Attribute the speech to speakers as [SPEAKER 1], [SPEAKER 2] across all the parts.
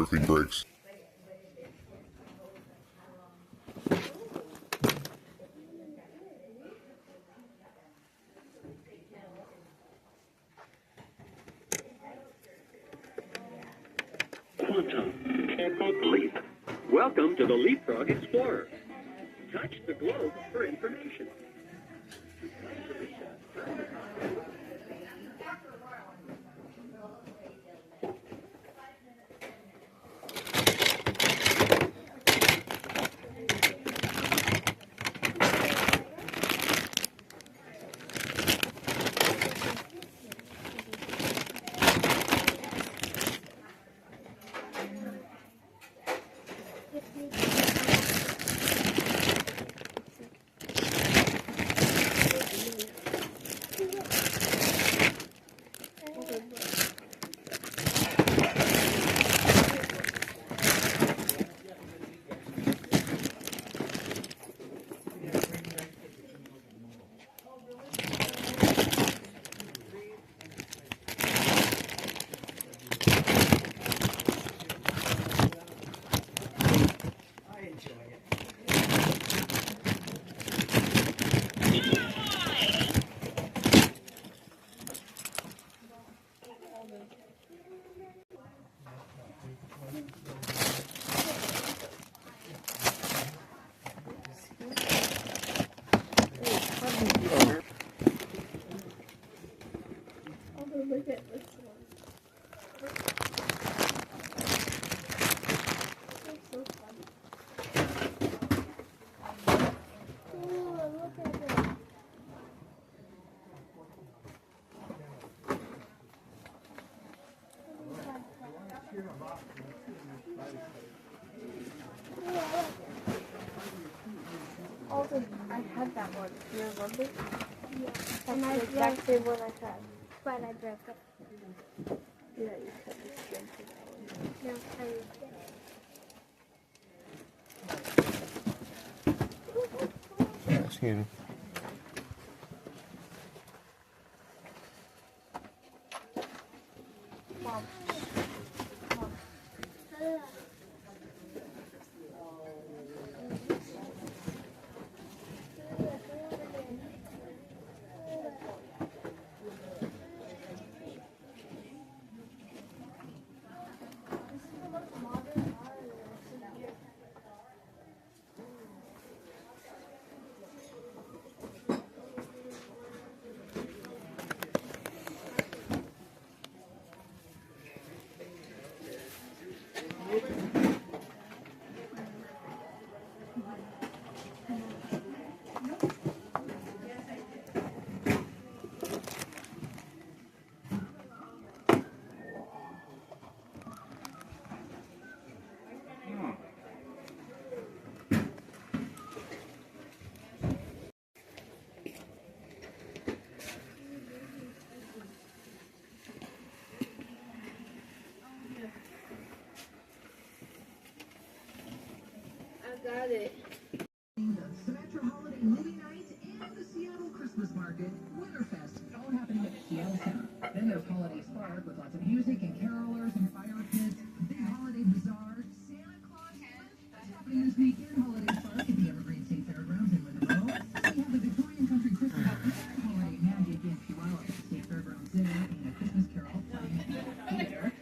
[SPEAKER 1] sparkling breaks.
[SPEAKER 2] Quantum Leap. Welcome to the Leapfrog Explorer. Touch the globe for information.
[SPEAKER 3] Look at this one. It's so funny. Oh, look at it. Also, I had that one. You remember? Yeah. That's the exact same one I had. But I broke it. Yeah, you said this again to that one. No, I
[SPEAKER 1] Excuse me.
[SPEAKER 3] Mom. Mom. Got it.
[SPEAKER 4] The Metro Holiday Movie Night and the Seattle Christmas Market, Winterfest, all happening at Seattle Center. Then there's Holiday Spark with lots of music and carolers and fire pits, big holiday bazaar, Santa Claus Hunt. That's happening this weekend. Holiday Spark at the Evergreen State Fairgrounds in Monroe. We have the Victorian Country Christmas Holiday Magic in Puyallup at the State Fairgrounds there, and a Christmas Carol playing at the theater.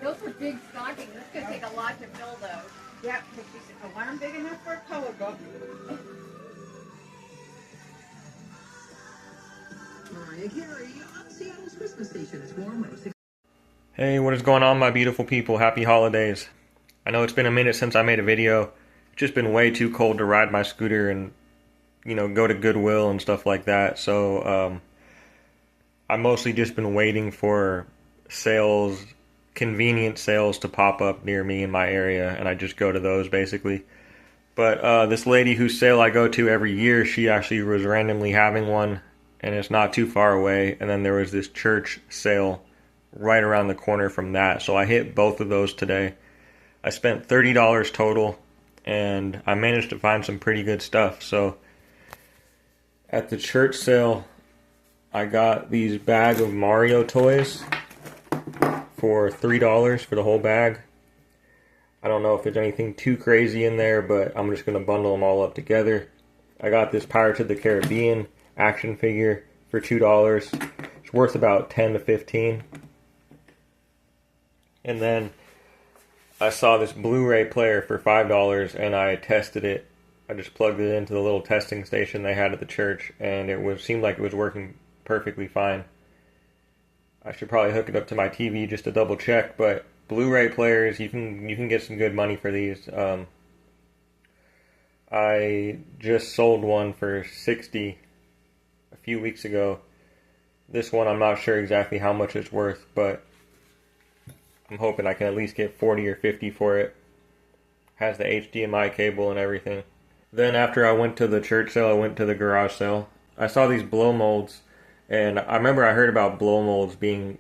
[SPEAKER 1] Those are big stockings. It's going to take a lot to fill those.
[SPEAKER 5] Yep, because she said, I want them big enough for a color book.
[SPEAKER 4] Mariah Carey on Seattle's Christmas station. It's warm 106.
[SPEAKER 6] Hey, what is going on, my beautiful people? Happy holidays. I know it's been a minute since I made a video. It's just been way too cold to ride my scooter and, go to Goodwill and stuff like that. So, I've mostly just been waiting for sales, convenient sales to pop up near me in my area, and I just go to those basically. But this lady whose sale I go to every year, she actually was randomly having one, and it's not too far away. And then there was this church sale right around the corner from that, so I hit both of those today. I spent $30 total, and I managed to find some pretty good stuff. So at the church sale, I got these bag of Mario toys for $3 for the whole bag. I don't know if there's anything too crazy in there, but I'm just going to bundle them all up together. I got this Pirates of the Caribbean action figure for $2. It's worth about 10 to 15. And then I saw this Blu-ray player for $5, and I tested it. I just plugged it into the little testing station they had at the church, and seemed like it was working perfectly fine. I should probably hook it up to my TV just to double check, but Blu-ray players, you can get some good money for these. I just sold one for $60 a few weeks ago. This one, I'm not sure exactly how much it's worth, but I'm hoping I can at least get 40 or 50 for it. Has the HDMI cable and everything. Then after I went to the church sale, I went to the garage sale. I saw these blow molds, and I remember I heard about blow molds being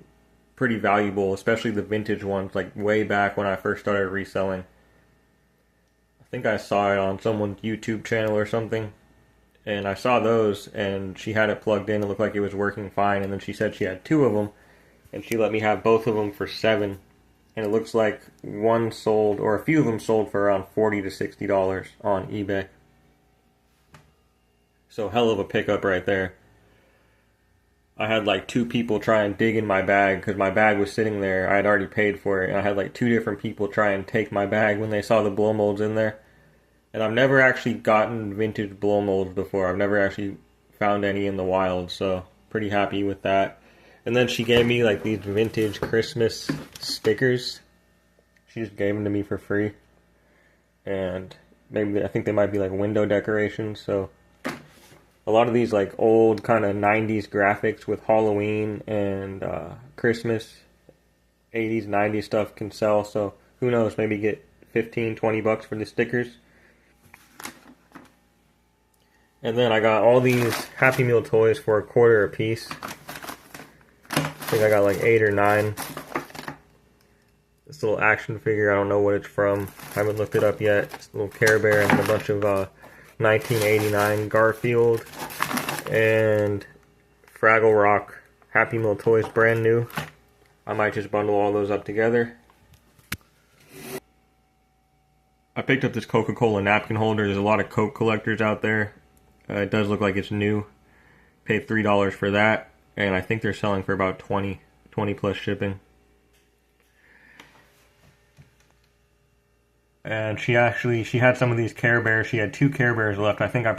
[SPEAKER 6] pretty valuable, especially the vintage ones, like way back when I first started reselling. I think I saw it on someone's YouTube channel or something, and I saw those, and she had it plugged in. It looked like it was working fine, and then she said she had 2 of them, and she let me have both of them for $7. And it looks like one sold, or a few of them sold for around $40 to $60 on eBay. So hell of a pickup right there. I had like 2 people try and dig in my bag, because my bag was sitting there. I had already paid for it, and I had like 2 different people try and take my bag when they saw the blow molds in there. And I've never actually gotten vintage blow molds before. I've never actually found any in the wild, so pretty happy with that. And then she gave me like these vintage Christmas stickers. She just gave them to me for free. And I think they might be like window decorations. So a lot of these like old kind of 90s graphics with Halloween and Christmas, 80s, 90s stuff can sell. So who knows, maybe get 15, 20 bucks for the stickers. And then I got all these Happy Meal toys for $0.25 a piece. I think I got like 8 or 9. This little action figure, I don't know what it's from. I haven't looked it up yet. It's a little Care Bear and a bunch of 1989 Garfield and Fraggle Rock Happy Meal toys, brand new. I might just bundle all those up together. I picked up this Coca-Cola napkin holder. There's a lot of Coke collectors out there. It does look like it's new. Paid $3 for that. And I think they're selling for about 20 plus shipping. And she had some of these Care Bears. She had 2 Care Bears left. I think I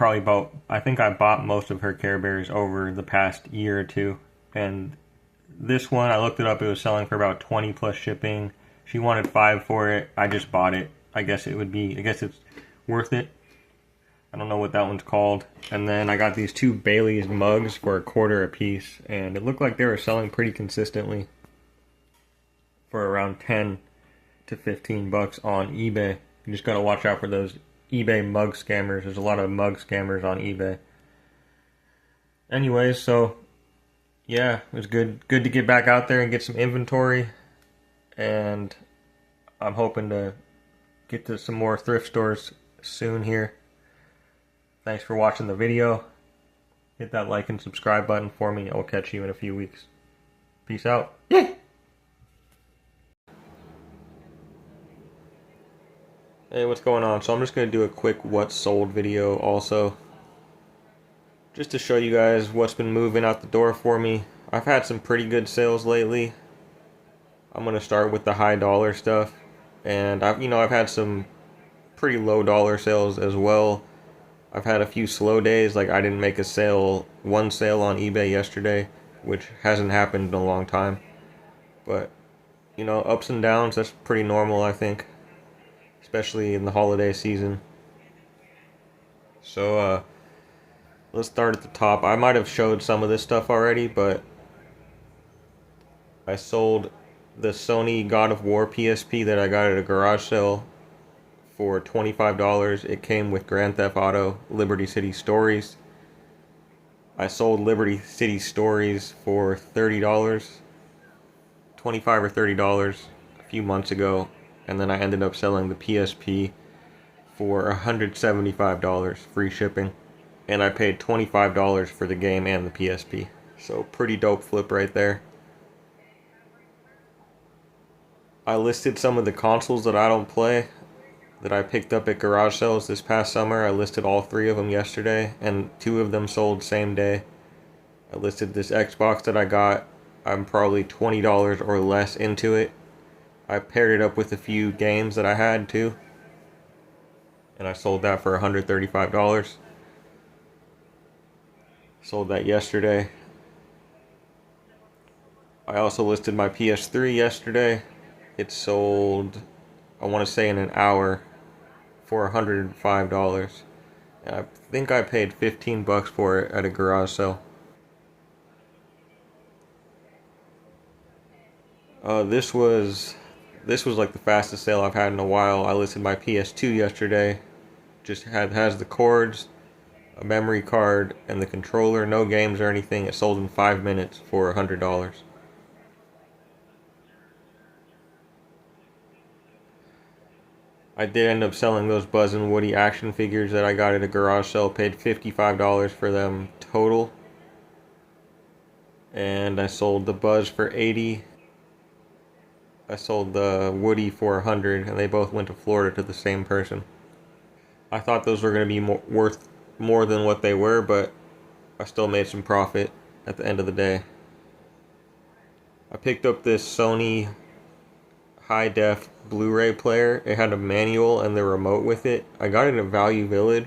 [SPEAKER 6] bought most of her Care Bears over the past year or 2. And this one, I looked it up, it was selling for about 20 plus shipping. She wanted 5 for it. I just bought it. I guess it's worth it. I don't know what that one's called. And then I got these 2 Bailey's mugs for $0.25 a piece, and it looked like they were selling pretty consistently for around 10 to 15 bucks on eBay. You just gotta watch out for those eBay mug scammers. There's a lot of mug scammers on eBay. Anyways, so yeah, it was good to get back out there and get some inventory, and I'm hoping to get to some more thrift stores soon here. Thanks for watching the video. Hit that like and subscribe button for me. I'll catch you in a few weeks. Peace out. Yeah. Hey, what's going on? So I'm just going to do a quick what sold video also. Just to show you guys what's been moving out the door for me. I've had some pretty good sales lately. I'm gonna start with the high dollar stuff, and I've had some pretty low dollar sales as well. I've had a few slow days, like I didn't make one sale on eBay yesterday, which hasn't happened in a long time. But, ups and downs, that's pretty normal, I think, especially in the holiday season. So, let's start at the top. I might have showed some of this stuff already, but I sold the Sony God of War PSP that I got at a garage sale for $25. It came with Grand Theft Auto Liberty City Stories. I sold Liberty City Stories for $30, $25 or $30 a few months ago, and then I ended up selling the PSP for $175, free shipping, and I paid $25 for the game and the PSP. So pretty dope flip right there. I listed some of the consoles that I don't play that I picked up at garage sales this past summer. I listed all 3 of them yesterday, and 2 of them sold same day. I listed this Xbox that I got. I'm probably $20 or less into it. I paired it up with a few games that I had too, and I sold that for $135. Sold that yesterday. I also listed my PS3 yesterday. It sold, I want to say in an hour, for $105. And I think I paid $15 for it at a garage sale. This was like the fastest sale I've had in a while. I listed my PS2 yesterday. Has the cords, a memory card, and the controller. No games or anything. It sold in 5 minutes for $100. I did end up selling those Buzz and Woody action figures that I got at a garage sale. Paid $55 for them total. And I sold the Buzz for $80. I sold the Woody for $100, and they both went to Florida to the same person. I thought those were going to be worth more than what they were, but I still made some profit at the end of the day. I picked up this Sony high-def Blu-ray player. It had a manual and the remote with it. I got it at Value Village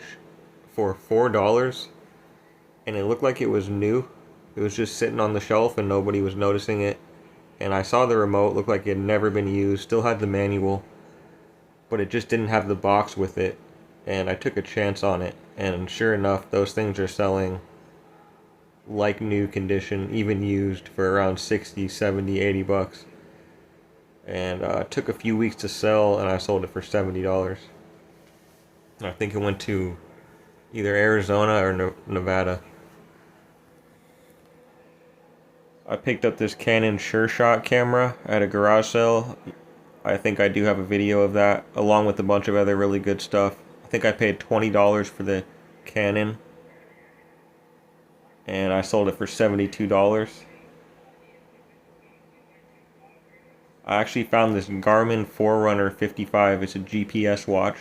[SPEAKER 6] for $4, and it looked like it was new. It was just sitting on the shelf and nobody was noticing it. And I saw the remote, looked like it had never been used, still had the manual, but it just didn't have the box with it. And I took a chance on it, and sure enough, those things are selling like new condition, even used, for around 60, 70, 80 bucks. And it took a few weeks to sell, and I sold it for $70. And I think it went to either Arizona or Nevada. I picked up this Canon SureShot camera at a garage sale. I think I do have a video of that, along with a bunch of other really good stuff. I think I paid $20 for the Canon, and I sold it for $72. I actually found this Garmin Forerunner 55. It's a GPS watch.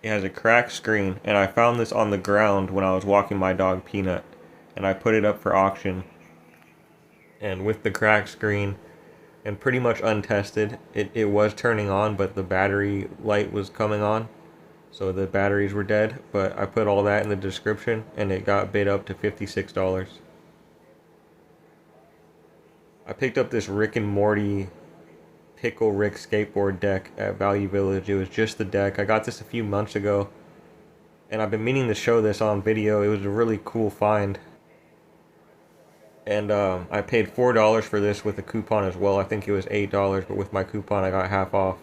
[SPEAKER 6] It has a cracked screen, and I found this on the ground when I was walking my dog Peanut, and I put it up for auction. And with the cracked screen and pretty much untested, it was turning on, but the battery light was coming on, so the batteries were dead. But I put all that in the description, and it got bid up to $56. I picked up this Rick and Morty Pickle Rick skateboard deck at Value Village. It was just the deck. I got this a few months ago, and I've been meaning to show this on video. It was a really cool find. And I paid $4 for this with a coupon as well. I think it was $8, but with my coupon I got half off.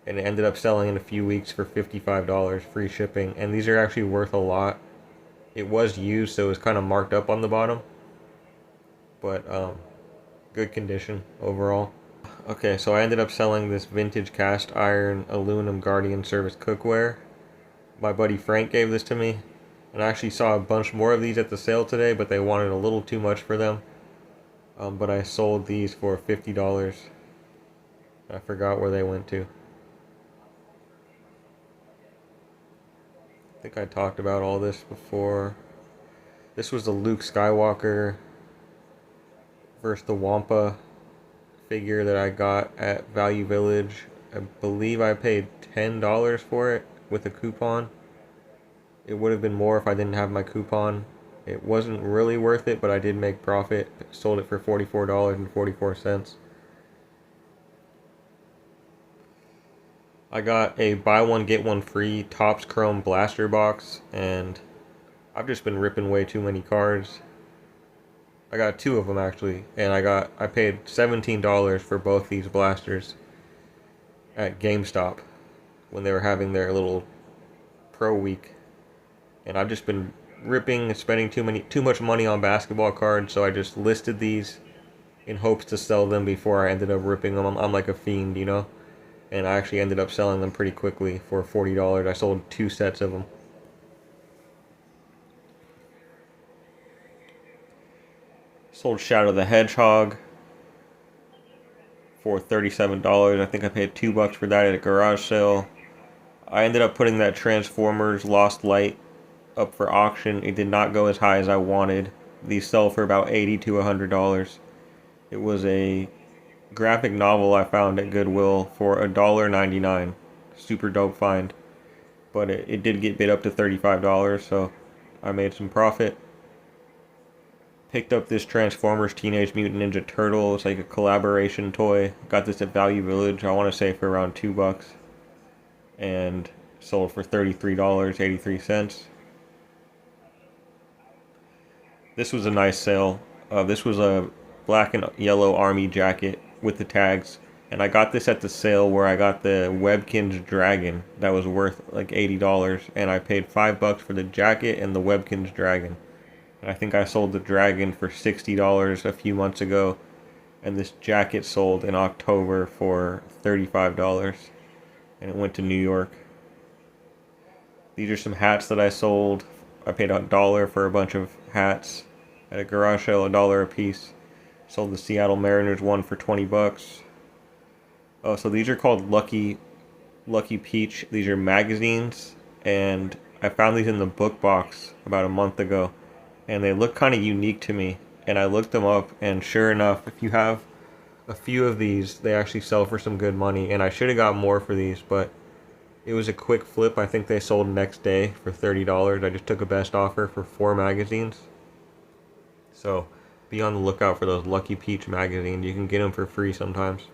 [SPEAKER 6] And it ended up selling in a few weeks for $55, free shipping. And these are actually worth a lot. It was used, so it was kind of marked up on the bottom. But good condition overall. Okay, so I ended up selling this vintage cast iron aluminum Guardian Service cookware. My buddy Frank gave this to me. And I actually saw a bunch more of these at the sale today, but they wanted a little too much for them. But I sold these for $50. I forgot where they went to. I think I talked about all this before. This was the Luke Skywalker versus the Wampa figure that I got at Value Village. I believe I paid $10 for it with a coupon. It would have been more if I didn't have my coupon. It wasn't really worth it, but I did make profit. Sold it for $44.44. I got a buy one get one free Topps Chrome blaster box, and I've just been ripping way too many cards. I got 2 of them actually, and I paid $17 for both these blasters at GameStop when they were having their little pro week. And I've just been ripping and spending too much money on basketball cards, so I just listed these in hopes to sell them before I ended up ripping them. I'm like a fiend, you know? And I actually ended up selling them pretty quickly for $40. I sold 2 sets of them. Sold Shadow the Hedgehog for $37. I think I paid $2 for that at a garage sale. I ended up putting that Transformers Lost Light up for auction. It did not go as high as I wanted. These sell for about $80 to $100. It was a graphic novel I found at Goodwill for $1.99. Super dope find. But it did get bid up to $35, so I made some profit. Picked up this Transformers Teenage Mutant Ninja Turtle. It's like a collaboration toy. Got this at Value Village, I want to say for around $2. And sold for $33.83. This was a nice sale. This was a black and yellow army jacket with the tags. And I got this at the sale where I got the Webkinz Dragon. That was worth like $80. And I paid $5 for the jacket and the Webkinz Dragon. I think I sold the Dragon for $60 a few months ago, and this jacket sold in October for $35, and it went to New York. These are some hats that I sold. I paid $1 for a bunch of hats at a garage sale, $1 a piece. Sold the Seattle Mariners one for $20. Oh, so these are called Lucky Peach. These are magazines, and I found these in the book box about a month ago. And they look kind of unique to me, and I looked them up, and sure enough, if you have a few of these, they actually sell for some good money. And I should have got more for these, but it was a quick flip. I think they sold next day for $30. I just took a best offer for 4 magazines. So be on the lookout for those Lucky Peach magazines. You can get them for free sometimes.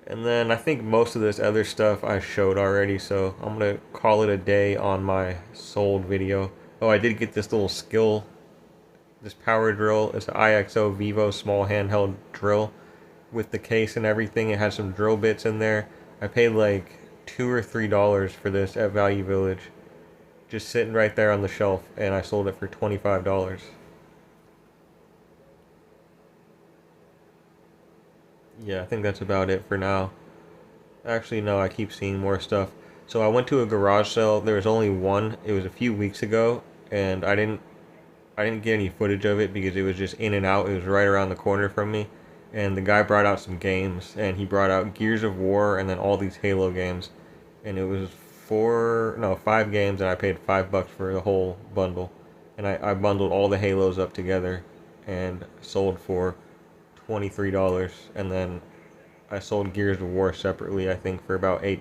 [SPEAKER 6] And then I think most of this other stuff I showed already, so I'm going to call it a day on my sold video. Oh, I did get this little skill, this power drill. It's an IXO Vivo small handheld drill with the case and everything. It has some drill bits in there. I paid like $2 or $3 for this at Value Village. Just sitting right there on the shelf, and I sold it for $25. Yeah, I think that's about it for now. Actually, no, I keep seeing more stuff. So I went to a garage sale. There was only one. It was a few weeks ago, and I didn't get any footage of it because it was just in and out. It was right around the corner from me. And the guy brought out some games, and he brought out Gears of War and then all these Halo games. And it was 5 games, and I paid $5 for the whole bundle. And I bundled all the Halos up together and sold for $23, and then I sold Gears of War separately, I think for about $8,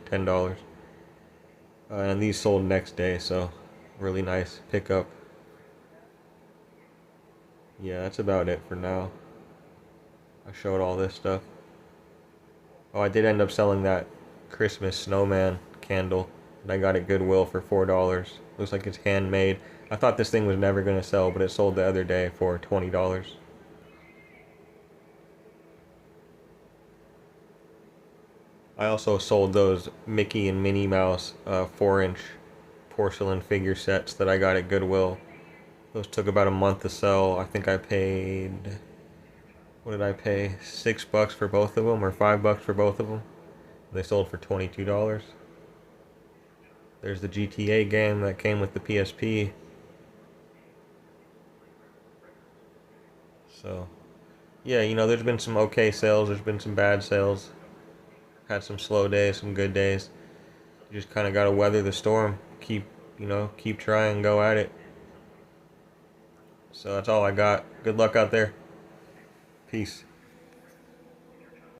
[SPEAKER 6] $10. And these sold next day, so really nice pickup. Yeah, that's about it for now. I showed all this stuff. Oh, I did end up selling that Christmas snowman candle that I got at Goodwill for $4. Looks like it's handmade. I thought this thing was never going to sell, but it sold the other day for $20. I also sold those Mickey and Minnie Mouse 4-inch porcelain figure sets that I got at Goodwill. Those took about a month to sell. I think I paid, what did I pay? $6 for both of them, or $5 for both of them. They sold for $22. There's the GTA game that came with the PSP. So, yeah, you know, there's been some okay sales, there's been some bad sales. Had some slow days, some good days. You just kind of got to weather the storm. Keep trying, go at it. So that's all I got. Good luck out there. Peace.